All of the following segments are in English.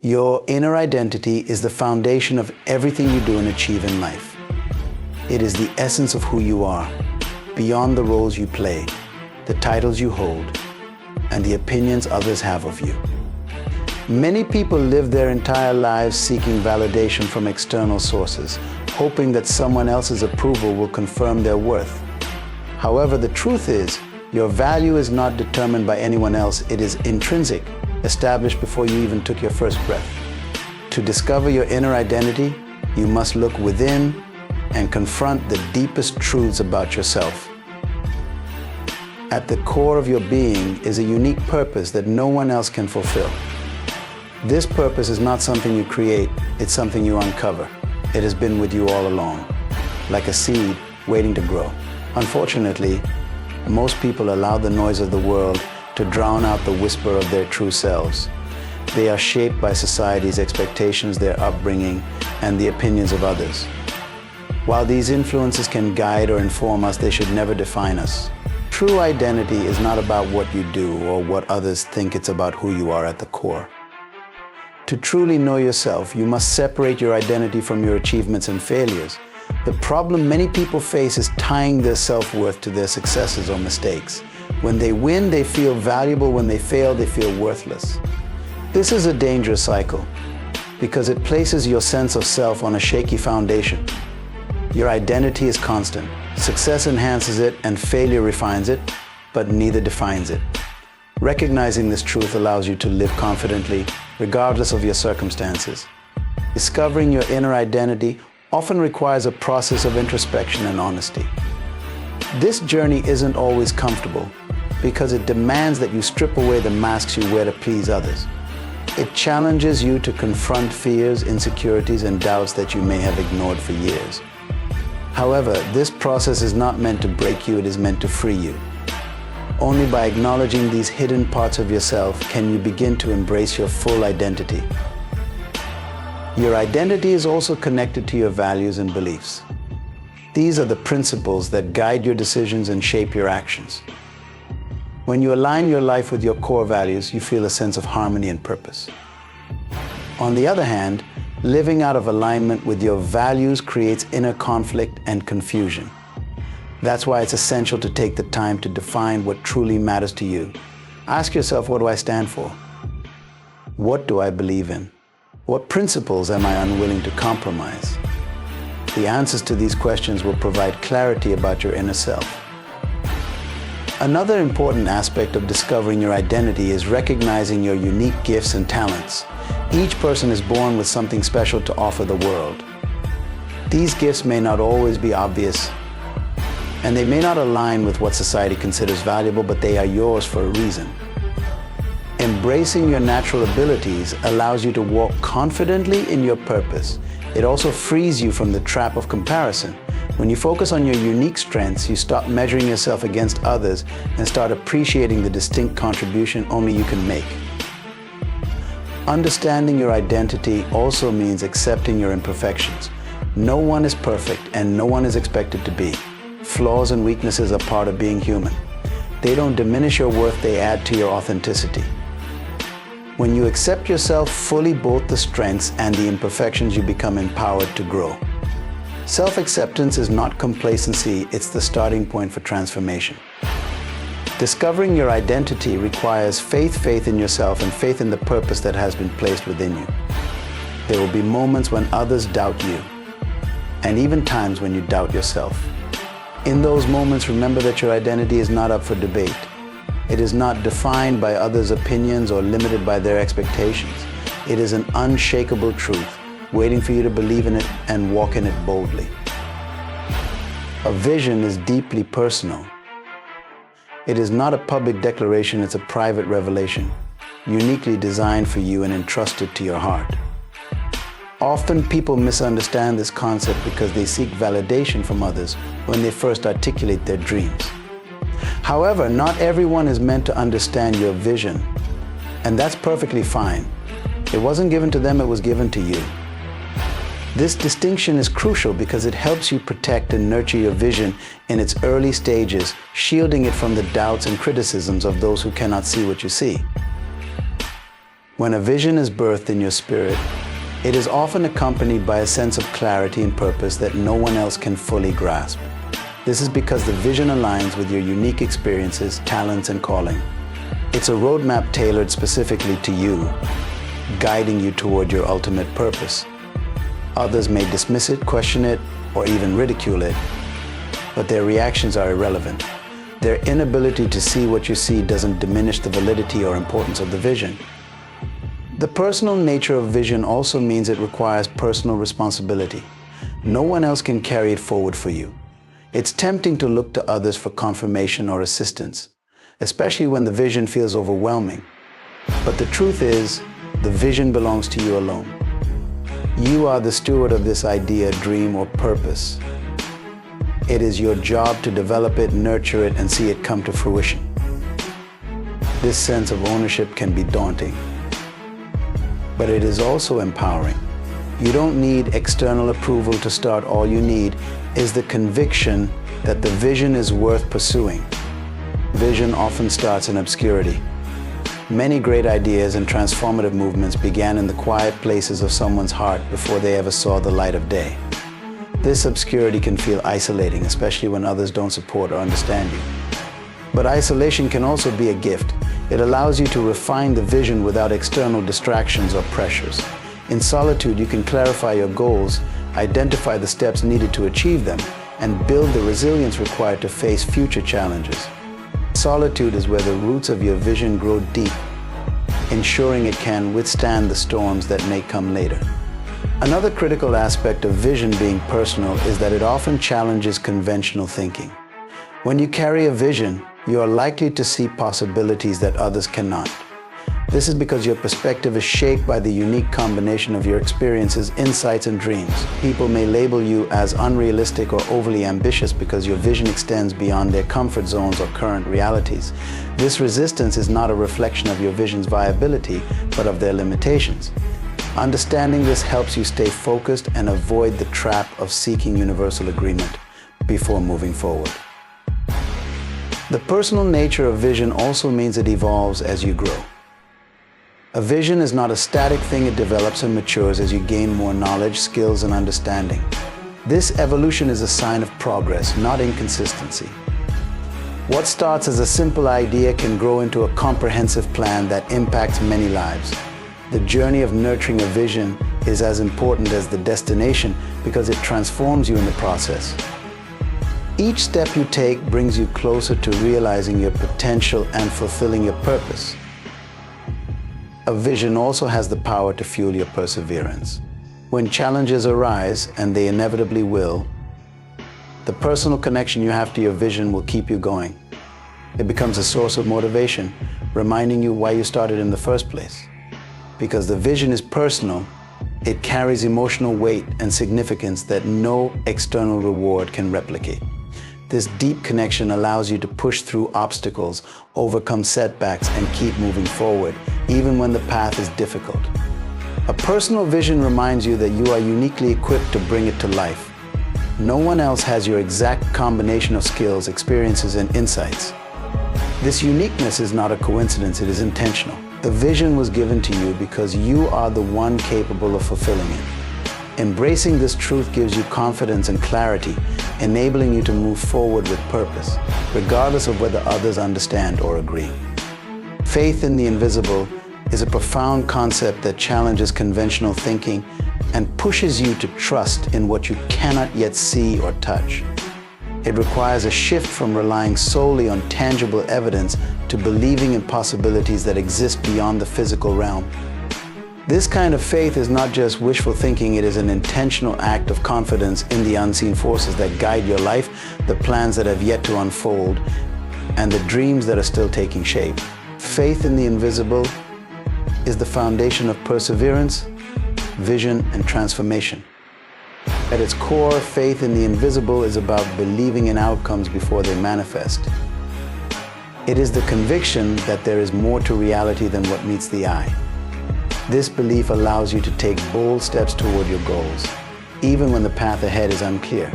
Your inner identity is the foundation of everything you do and achieve in life. It is the essence of who you are, beyond the roles you play, the titles you hold, and the opinions others have of you. Many people live their entire lives seeking validation from external sources, hoping that someone else's approval will confirm their worth. However, the truth is, your value is not determined by anyone else. It is intrinsic, established before you even took your first breath. To discover your inner identity, you must look within and confront the deepest truths about yourself. At the core of your being is a unique purpose that no one else can fulfill. This purpose is not something you create, it's something you uncover. It has been with you all along, like a seed waiting to grow. Unfortunately, most people allow the noise of the world to drown out the whisper of their true selves. They are shaped by society's expectations, their upbringing, and the opinions of others. While these influences can guide or inform us, they should never define us. True identity is not about what you do or what others think. It's about who you are at the core. To truly know yourself, you must separate your identity from your achievements and failures. The problem many people face is tying their self-worth to their successes or mistakes. When they win, they feel valuable. When they fail, they feel worthless. This is a dangerous cycle because it places your sense of self on a shaky foundation. Your identity is constant. Success enhances it and failure refines it, but neither defines it. Recognizing this truth allows you to live confidently, regardless of your circumstances. Discovering your inner identity often requires a process of introspection and honesty. This journey isn't always comfortable because it demands that you strip away the masks you wear to please others. It challenges you to confront fears, insecurities, and doubts that you may have ignored for years. However, this process is not meant to break you, it is meant to free you. Only by acknowledging these hidden parts of yourself can you begin to embrace your full identity. Your identity is also connected to your values and beliefs. These are the principles that guide your decisions and shape your actions. When you align your life with your core values, you feel a sense of harmony and purpose. On the other hand, living out of alignment with your values creates inner conflict and confusion. That's why it's essential to take the time to define what truly matters to you. Ask yourself, what do I stand for? What do I believe in? What principles am I unwilling to compromise? The answers to these questions will provide clarity about your inner self. Another important aspect of discovering your identity is recognizing your unique gifts and talents. Each person is born with something special to offer the world. These gifts may not always be obvious, and they may not align with what society considers valuable, but they are yours for a reason. Embracing your natural abilities allows you to walk confidently in your purpose. It also frees you from the trap of comparison. When you focus on your unique strengths, you stop measuring yourself against others and start appreciating the distinct contribution only you can make. Understanding your identity also means accepting your imperfections. No one is perfect and no one is expected to be. Flaws and weaknesses are part of being human. They don't diminish your worth, they add to your authenticity. When you accept yourself fully, both the strengths and the imperfections, you become empowered to grow. Self-acceptance is not complacency, it's the starting point for transformation. Discovering your identity requires faith in yourself and faith in the purpose that has been placed within you. There will be moments when others doubt you, and even times when you doubt yourself. In those moments, remember that your identity is not up for debate. It is not defined by others' opinions or limited by their expectations. It is an unshakable truth, waiting for you to believe in it and walk in it boldly. A vision is deeply personal. It is not a public declaration, it's a private revelation, uniquely designed for you and entrusted to your heart. Often people misunderstand this concept because they seek validation from others when they first articulate their dreams. However, not everyone is meant to understand your vision, and that's perfectly fine. It wasn't given to them, it was given to you. This distinction is crucial because it helps you protect and nurture your vision in its early stages, shielding it from the doubts and criticisms of those who cannot see what you see. When a vision is birthed in your spirit, it is often accompanied by a sense of clarity and purpose that no one else can fully grasp. This is because the vision aligns with your unique experiences, talents, and calling. It's a roadmap tailored specifically to you, guiding you toward your ultimate purpose. Others may dismiss it, question it, or even ridicule it, but their reactions are irrelevant. Their inability to see what you see doesn't diminish the validity or importance of the vision. The personal nature of vision also means it requires personal responsibility. No one else can carry it forward for you. It's tempting to look to others for confirmation or assistance, especially when the vision feels overwhelming. But the truth is, the vision belongs to you alone. You are the steward of this idea, dream, or purpose. It is your job to develop it, nurture it, and see it come to fruition. This sense of ownership can be daunting, but it is also empowering. You don't need external approval to start. All you need is the conviction that the vision is worth pursuing. Vision often starts in obscurity. Many great ideas and transformative movements began in the quiet places of someone's heart before they ever saw the light of day. This obscurity can feel isolating, especially when others don't support or understand you. But isolation can also be a gift. It allows you to refine the vision without external distractions or pressures. In solitude, you can clarify your goals, identify the steps needed to achieve them, and build the resilience required to face future challenges. Solitude is where the roots of your vision grow deep, ensuring it can withstand the storms that may come later. Another critical aspect of vision being personal is that it often challenges conventional thinking. When you carry a vision, you are likely to see possibilities that others cannot. This is because your perspective is shaped by the unique combination of your experiences, insights, and dreams. People may label you as unrealistic or overly ambitious because your vision extends beyond their comfort zones or current realities. This resistance is not a reflection of your vision's viability, but of their limitations. Understanding this helps you stay focused and avoid the trap of seeking universal agreement before moving forward. The personal nature of vision also means it evolves as you grow. A vision is not a static thing. It develops and matures as you gain more knowledge, skills, and understanding. This evolution is a sign of progress, not inconsistency. What starts as a simple idea can grow into a comprehensive plan that impacts many lives. The journey of nurturing a vision is as important as the destination because it transforms you in the process. Each step you take brings you closer to realizing your potential and fulfilling your purpose. A vision also has the power to fuel your perseverance. When challenges arise, and they inevitably will, the personal connection you have to your vision will keep you going. It becomes a source of motivation, reminding you why you started in the first place. Because the vision is personal, it carries emotional weight and significance that no external reward can replicate. This deep connection allows you to push through obstacles, overcome setbacks, and keep moving forward, even when the path is difficult. A personal vision reminds you that you are uniquely equipped to bring it to life. No one else has your exact combination of skills, experiences, and insights. This uniqueness is not a coincidence, it is intentional. The vision was given to you because you are the one capable of fulfilling it. Embracing this truth gives you confidence and clarity, enabling you to move forward with purpose, regardless of whether others understand or agree. Faith in the invisible is a profound concept that challenges conventional thinking and pushes you to trust in what you cannot yet see or touch. It requires a shift from relying solely on tangible evidence to believing in possibilities that exist beyond the physical realm. This kind of faith is not just wishful thinking, it is an intentional act of confidence in the unseen forces that guide your life, the plans that have yet to unfold, and the dreams that are still taking shape. Faith in the invisible is the foundation of perseverance, vision, and transformation. At its core, faith in the invisible is about believing in outcomes before they manifest. It is the conviction that there is more to reality than what meets the eye. This belief allows you to take bold steps toward your goals, even when the path ahead is unclear.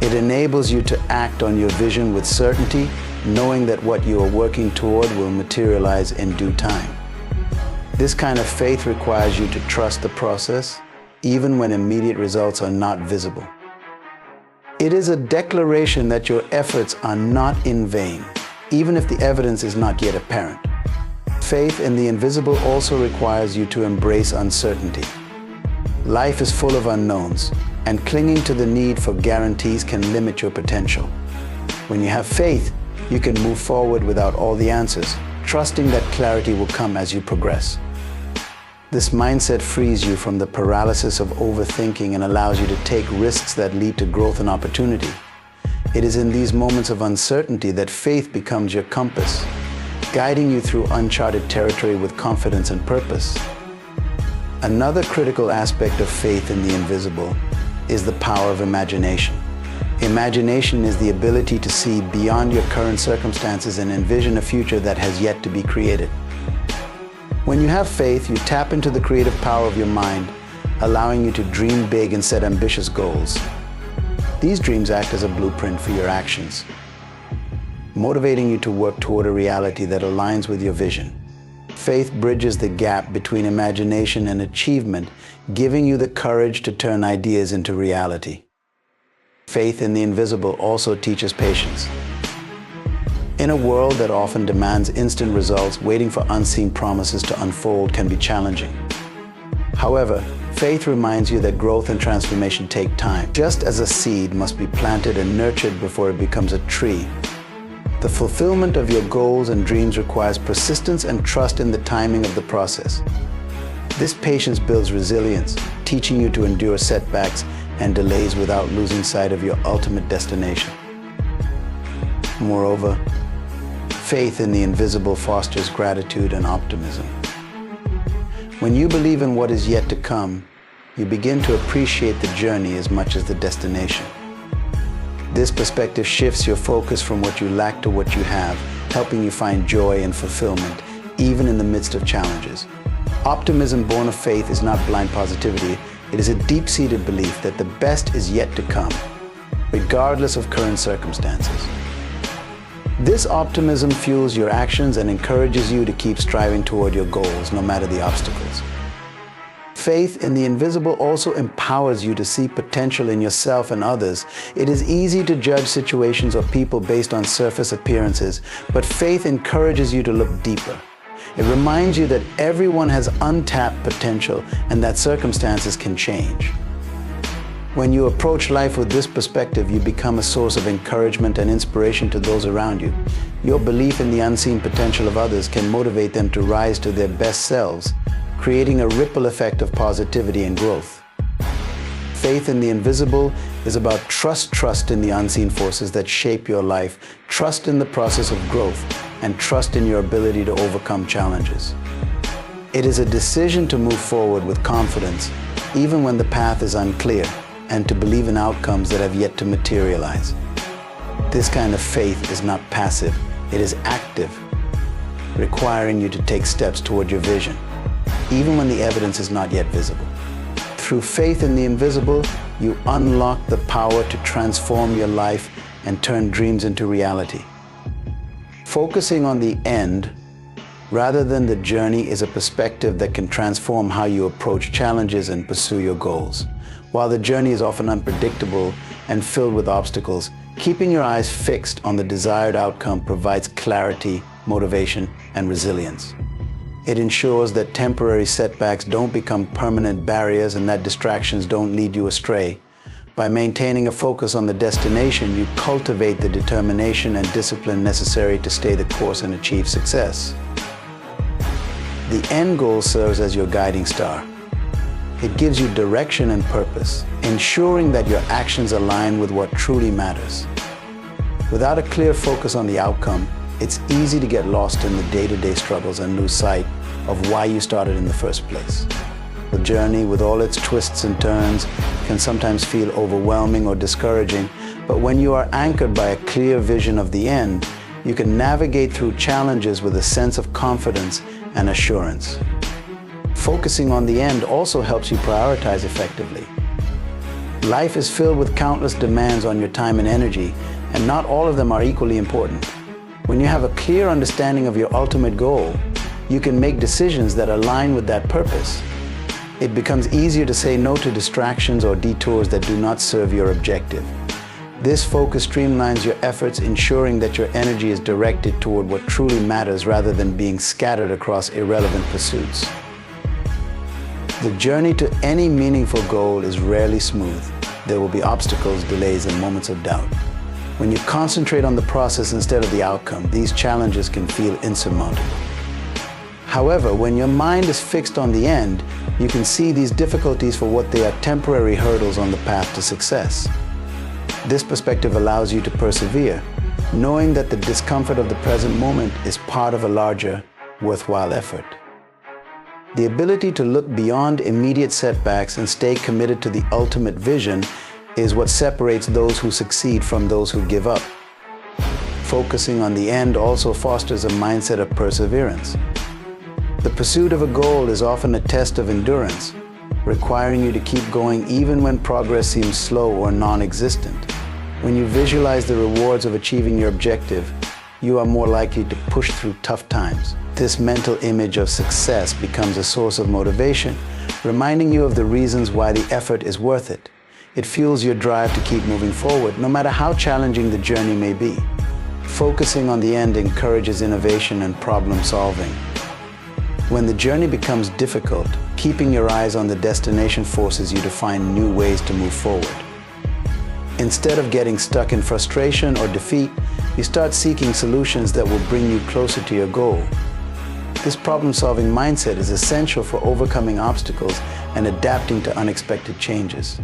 It enables you to act on your vision with certainty, knowing that what you are working toward will materialize in due time. This kind of faith requires you to trust the process, even when immediate results are not visible. It is a declaration that your efforts are not in vain, even if the evidence is not yet apparent. Faith in the invisible also requires you to embrace uncertainty. Life is full of unknowns, and clinging to the need for guarantees can limit your potential. When you have faith, you can move forward without all the answers, trusting that clarity will come as you progress. This mindset frees you from the paralysis of overthinking and allows you to take risks that lead to growth and opportunity. It is in these moments of uncertainty that faith becomes your compass, guiding you through uncharted territory with confidence and purpose. Another critical aspect of faith in the invisible is the power of imagination. Imagination is the ability to see beyond your current circumstances and envision a future that has yet to be created. When you have faith, you tap into the creative power of your mind, allowing you to dream big and set ambitious goals. These dreams act as a blueprint for your actions, motivating you to work toward a reality that aligns with your vision. Faith bridges the gap between imagination and achievement, giving you the courage to turn ideas into reality. Faith in the invisible also teaches patience. In a world that often demands instant results, waiting for unseen promises to unfold can be challenging. However, faith reminds you that growth and transformation take time. Just as a seed must be planted and nurtured before it becomes a tree, the fulfillment of your goals and dreams requires persistence and trust in the timing of the process. This patience builds resilience, teaching you to endure setbacks and delays without losing sight of your ultimate destination. Moreover, faith in the invisible fosters gratitude and optimism. When you believe in what is yet to come, you begin to appreciate the journey as much as the destination. This perspective shifts your focus from what you lack to what you have, helping you find joy and fulfillment, even in the midst of challenges. Optimism born of faith is not blind positivity. It is a deep-seated belief that the best is yet to come, regardless of current circumstances. This optimism fuels your actions and encourages you to keep striving toward your goals, no matter the obstacles. Faith in the invisible also empowers you to see potential in yourself and others. It is easy to judge situations or people based on surface appearances, but faith encourages you to look deeper. It reminds you that everyone has untapped potential and that circumstances can change. When you approach life with this perspective, you become a source of encouragement and inspiration to those around you. Your belief in the unseen potential of others can motivate them to rise to their best selves, creating a ripple effect of positivity and growth. Faith in the invisible is about trust in the unseen forces that shape your life, trust in the process of growth, and trust in your ability to overcome challenges. It is a decision to move forward with confidence, even when the path is unclear, and to believe in outcomes that have yet to materialize. This kind of faith is not passive, it is active, requiring you to take steps toward your vision, even when the evidence is not yet visible. Through faith in the invisible, you unlock the power to transform your life and turn dreams into reality. Focusing on the end rather than the journey is a perspective that can transform how you approach challenges and pursue your goals. While the journey is often unpredictable and filled with obstacles, keeping your eyes fixed on the desired outcome provides clarity, motivation, and resilience. It ensures that temporary setbacks don't become permanent barriers and that distractions don't lead you astray. By maintaining a focus on the destination, you cultivate the determination and discipline necessary to stay the course and achieve success. The end goal serves as your guiding star. It gives you direction and purpose, ensuring that your actions align with what truly matters. Without a clear focus on the outcome, it's easy to get lost in the day-to-day struggles and lose sight of why you started in the first place. The journey, with all its twists and turns, can sometimes feel overwhelming or discouraging, but when you are anchored by a clear vision of the end, you can navigate through challenges with a sense of confidence and assurance. Focusing on the end also helps you prioritize effectively. Life is filled with countless demands on your time and energy, and not all of them are equally important. When you have a clear understanding of your ultimate goal, you can make decisions that align with that purpose. It becomes easier to say no to distractions or detours that do not serve your objective. This focus streamlines your efforts, ensuring that your energy is directed toward what truly matters rather than being scattered across irrelevant pursuits. The journey to any meaningful goal is rarely smooth. There will be obstacles, delays, and moments of doubt. When you concentrate on the process instead of the outcome, these challenges can feel insurmountable. However, when your mind is fixed on the end, you can see these difficulties for what they are: temporary hurdles on the path to success. This perspective allows you to persevere, knowing that the discomfort of the present moment is part of a larger, worthwhile effort. The ability to look beyond immediate setbacks and stay committed to the ultimate vision is what separates those who succeed from those who give up. Focusing on the end also fosters a mindset of perseverance. The pursuit of a goal is often a test of endurance, requiring you to keep going even when progress seems slow or non-existent. When you visualize the rewards of achieving your objective, you are more likely to push through tough times. This mental image of success becomes a source of motivation, reminding you of the reasons why the effort is worth it. It fuels your drive to keep moving forward, no matter how challenging the journey may be. Focusing on the end encourages innovation and problem solving. When the journey becomes difficult, keeping your eyes on the destination forces you to find new ways to move forward. Instead of getting stuck in frustration or defeat, you start seeking solutions that will bring you closer to your goal. This problem-solving mindset is essential for overcoming obstacles and adapting to unexpected changes.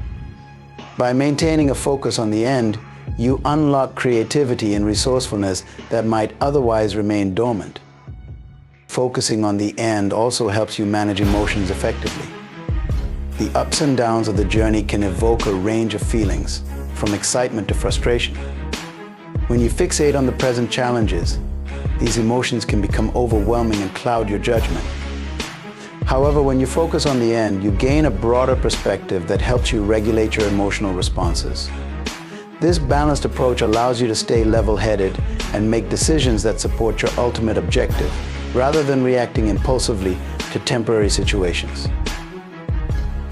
By maintaining a focus on the end, you unlock creativity and resourcefulness that might otherwise remain dormant. Focusing on the end also helps you manage emotions effectively. The ups and downs of the journey can evoke a range of feelings, from excitement to frustration. When you fixate on the present challenges, these emotions can become overwhelming and cloud your judgment. However, when you focus on the end, you gain a broader perspective that helps you regulate your emotional responses. This balanced approach allows you to stay level-headed and make decisions that support your ultimate objective, rather than reacting impulsively to temporary situations.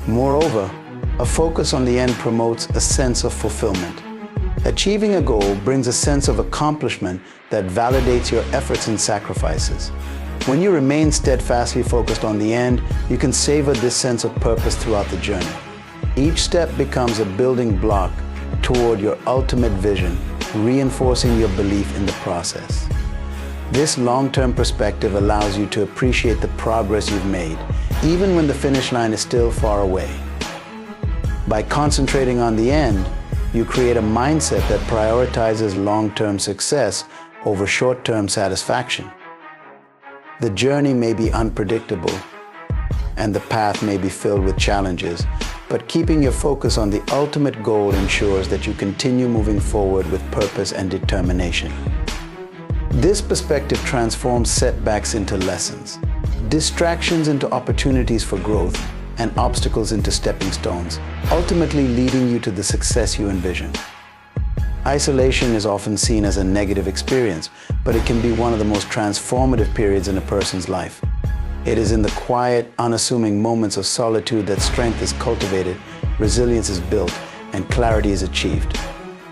Moreover, a focus on the end promotes a sense of fulfillment. Achieving a goal brings a sense of accomplishment that validates your efforts and sacrifices. When you remain steadfastly focused on the end, you can savor this sense of purpose throughout the journey. Each step becomes a building block toward your ultimate vision, reinforcing your belief in the process. This long-term perspective allows you to appreciate the progress you've made, even when the finish line is still far away. By concentrating on the end, you create a mindset that prioritizes long-term success over short-term satisfaction. The journey may be unpredictable, and the path may be filled with challenges, but keeping your focus on the ultimate goal ensures that you continue moving forward with purpose and determination. This perspective transforms setbacks into lessons, distractions into opportunities for growth, and obstacles into stepping stones, ultimately leading you to the success you envision. Isolation is often seen as a negative experience, but it can be one of the most transformative periods in a person's life. It is in the quiet, unassuming moments of solitude that strength is cultivated, resilience is built, and clarity is achieved.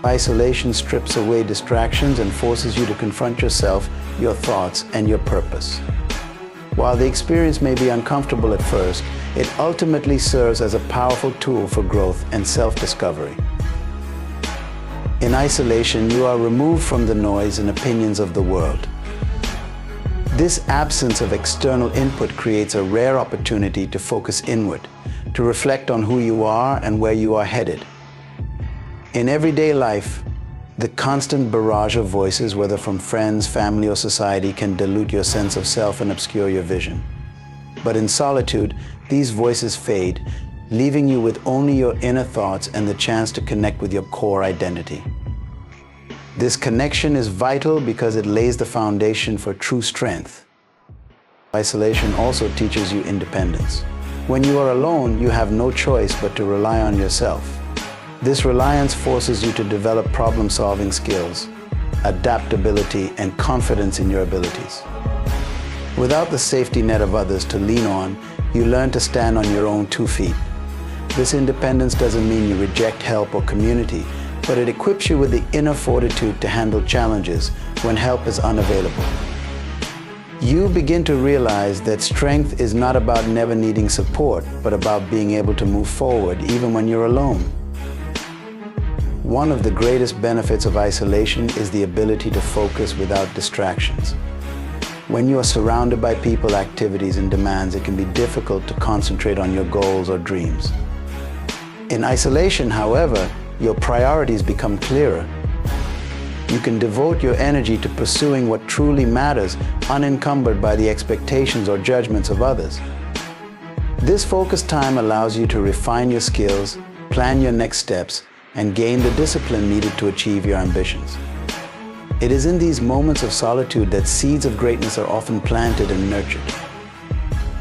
Isolation strips away distractions and forces you to confront yourself, your thoughts, and your purpose. While the experience may be uncomfortable at first, it ultimately serves as a powerful tool for growth and self-discovery. In isolation, you are removed from the noise and opinions of the world. This absence of external input creates a rare opportunity to focus inward, to reflect on who you are and where you are headed. In everyday life, the constant barrage of voices, whether from friends, family, or society, can dilute your sense of self and obscure your vision. But in solitude, these voices fade, leaving you with only your inner thoughts and the chance to connect with your core identity. This connection is vital because it lays the foundation for true strength. Isolation also teaches you independence. When you are alone, you have no choice but to rely on yourself. This reliance forces you to develop problem-solving skills, adaptability, and confidence in your abilities. Without the safety net of others to lean on, you learn to stand on your own 2 feet. This independence doesn't mean you reject help or community, but it equips you with the inner fortitude to handle challenges when help is unavailable. You begin to realize that strength is not about never needing support, but about being able to move forward even when you're alone. One of the greatest benefits of isolation is the ability to focus without distractions. When you are surrounded by people, activities, and demands, it can be difficult to concentrate on your goals or dreams. In isolation, however, your priorities become clearer. You can devote your energy to pursuing what truly matters, unencumbered by the expectations or judgments of others. This focused time allows you to refine your skills, plan your next steps, and gain the discipline needed to achieve your ambitions. It is in these moments of solitude that seeds of greatness are often planted and nurtured.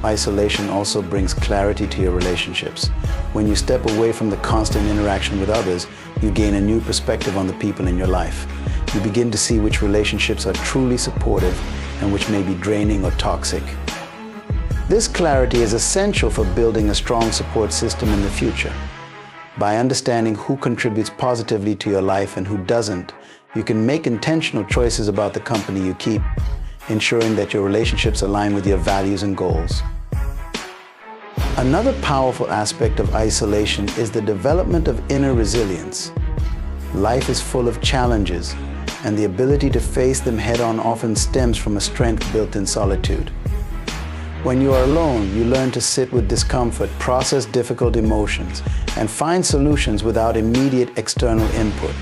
Isolation also brings clarity to your relationships. When you step away from the constant interaction with others, you gain a new perspective on the people in your life. You begin to see which relationships are truly supportive and which may be draining or toxic. This clarity is essential for building a strong support system in the future. By understanding who contributes positively to your life and who doesn't, you can make intentional choices about the company you keep, ensuring that your relationships align with your values and goals. Another powerful aspect of isolation is the development of inner resilience. Life is full of challenges, and the ability to face them head-on often stems from a strength built in solitude. When you are alone, you learn to sit with discomfort, process difficult emotions, and find solutions without immediate external input.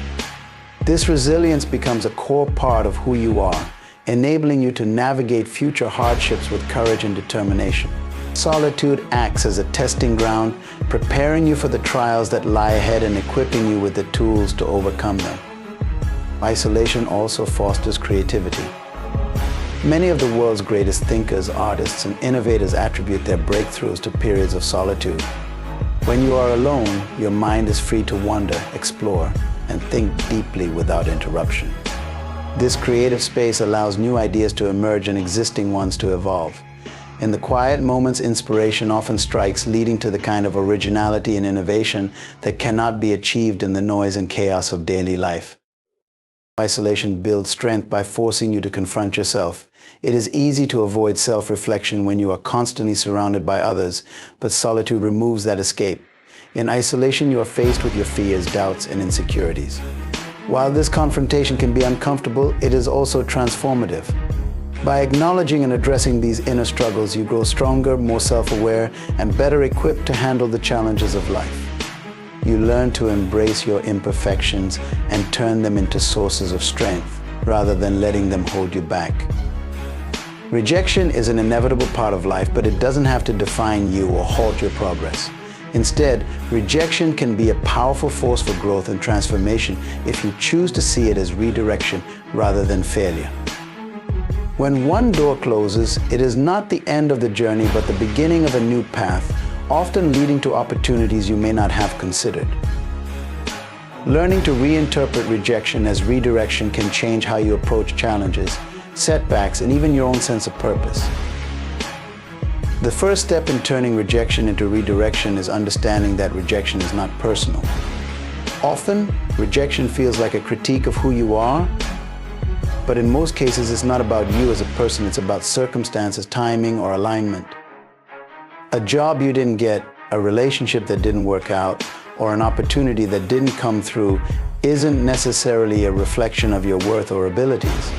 This resilience becomes a core part of who you are, enabling you to navigate future hardships with courage and determination. Solitude acts as a testing ground, preparing you for the trials that lie ahead and equipping you with the tools to overcome them. Isolation also fosters creativity. Many of the world's greatest thinkers, artists, and innovators attribute their breakthroughs to periods of solitude. When you are alone, your mind is free to wonder, explore, and think deeply without interruption. This creative space allows new ideas to emerge and existing ones to evolve. In the quiet moments, inspiration often strikes, leading to the kind of originality and innovation that cannot be achieved in the noise and chaos of daily life. Isolation builds strength by forcing you to confront yourself. It is easy to avoid self-reflection when you are constantly surrounded by others, but solitude removes that escape. In isolation, you are faced with your fears, doubts, and insecurities. While this confrontation can be uncomfortable, it is also transformative. By acknowledging and addressing these inner struggles, you grow stronger, more self-aware, and better equipped to handle the challenges of life. You learn to embrace your imperfections and turn them into sources of strength, rather than letting them hold you back. Rejection is an inevitable part of life, but it doesn't have to define you or halt your progress. Instead, rejection can be a powerful force for growth and transformation if you choose to see it as redirection rather than failure. When one door closes, it is not the end of the journey, but the beginning of a new path, often leading to opportunities you may not have considered. Learning to reinterpret rejection as redirection can change how you approach challenges, setbacks, and even your own sense of purpose. The first step in turning rejection into redirection is understanding that rejection is not personal. Often, rejection feels like a critique of who you are, but in most cases, it's not about you as a person, it's about circumstances, timing, or alignment. A job you didn't get, a relationship that didn't work out, or an opportunity that didn't come through isn't necessarily a reflection of your worth or abilities.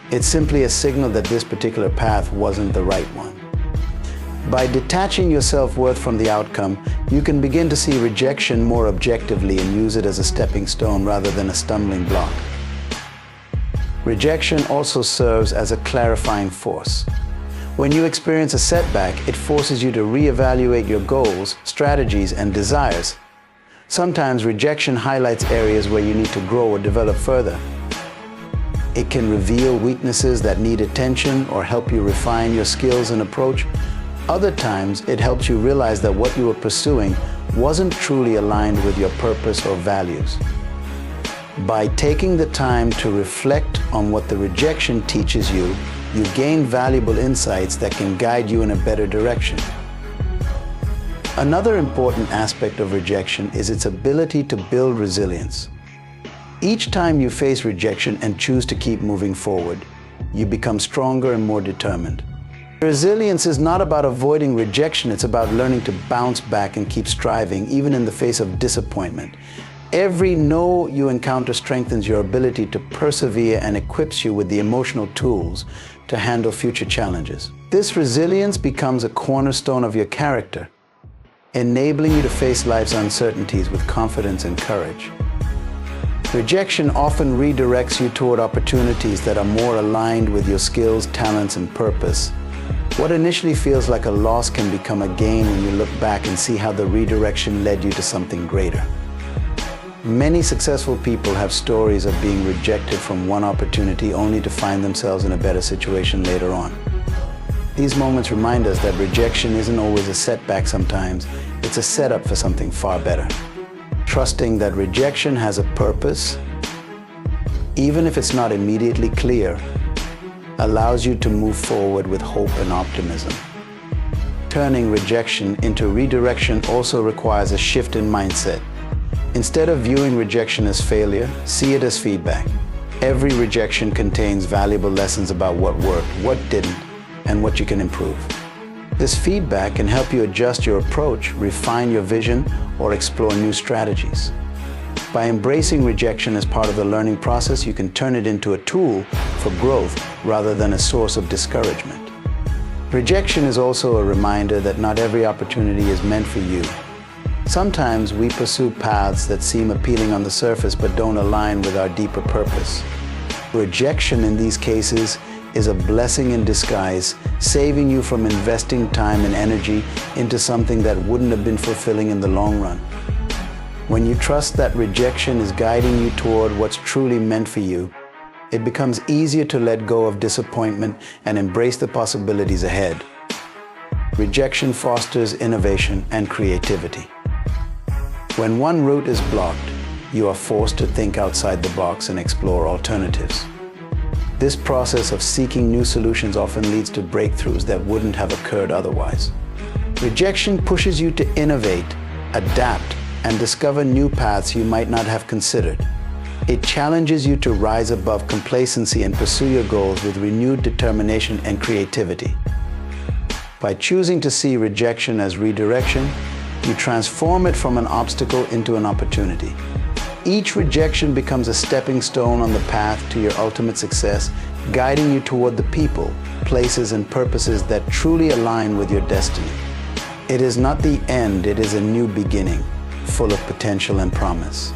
It's simply a signal that this particular path wasn't the right one. By detaching your self-worth from the outcome, you can begin to see rejection more objectively and use it as a stepping stone rather than a stumbling block. Rejection also serves as a clarifying force. When you experience a setback, it forces you to reevaluate your goals, strategies, and desires. Sometimes rejection highlights areas where you need to grow or develop further. It can reveal weaknesses that need attention or help you refine your skills and approach. Other times, it helps you realize that what you were pursuing wasn't truly aligned with your purpose or values. By taking the time to reflect on what the rejection teaches you you gain valuable insights that can guide you in a better direction. Another important aspect of rejection is its ability to build resilience. Each time you face rejection and choose to keep moving forward, you become stronger and more determined. Resilience is not about avoiding rejection, it's about learning to bounce back and keep striving, even in the face of disappointment. Every no you encounter strengthens your ability to persevere and equips you with the emotional tools to handle future challenges. This resilience becomes a cornerstone of your character, enabling you to face life's uncertainties with confidence and courage. Rejection often redirects you toward opportunities that are more aligned with your skills, talents, and purpose. What initially feels like a loss can become a gain when you look back and see how the redirection led you to something greater. Many successful people have stories of being rejected from one opportunity only to find themselves in a better situation later on. These moments remind us that rejection isn't always a setback sometimes, it's a setup for something far better. Trusting that rejection has a purpose, even if it's not immediately clear, allows you to move forward with hope and optimism. Turning rejection into redirection also requires a shift in mindset. Instead of viewing rejection as failure, see it as feedback. Every rejection contains valuable lessons about what worked, what didn't, and what you can improve. This feedback can help you adjust your approach, refine your vision, or explore new strategies. By embracing rejection as part of the learning process, you can turn it into a tool for growth rather than a source of discouragement. Rejection is also a reminder that not every opportunity is meant for you. Sometimes we pursue paths that seem appealing on the surface but don't align with our deeper purpose. Rejection in these cases is a blessing in disguise, saving you from investing time and energy into something that wouldn't have been fulfilling in the long run. When you trust that rejection is guiding you toward what's truly meant for you, it becomes easier to let go of disappointment and embrace the possibilities ahead. Rejection fosters innovation and creativity. When one route is blocked, you are forced to think outside the box and explore alternatives. This process of seeking new solutions often leads to breakthroughs that wouldn't have occurred otherwise. Rejection pushes you to innovate, adapt, and discover new paths you might not have considered. It challenges you to rise above complacency and pursue your goals with renewed determination and creativity. By choosing to see rejection as redirection, you transform it from an obstacle into an opportunity. Each rejection becomes a stepping stone on the path to your ultimate success, guiding you toward the people, places, and purposes that truly align with your destiny. It is not the end, it is a new beginning, full of potential and promise.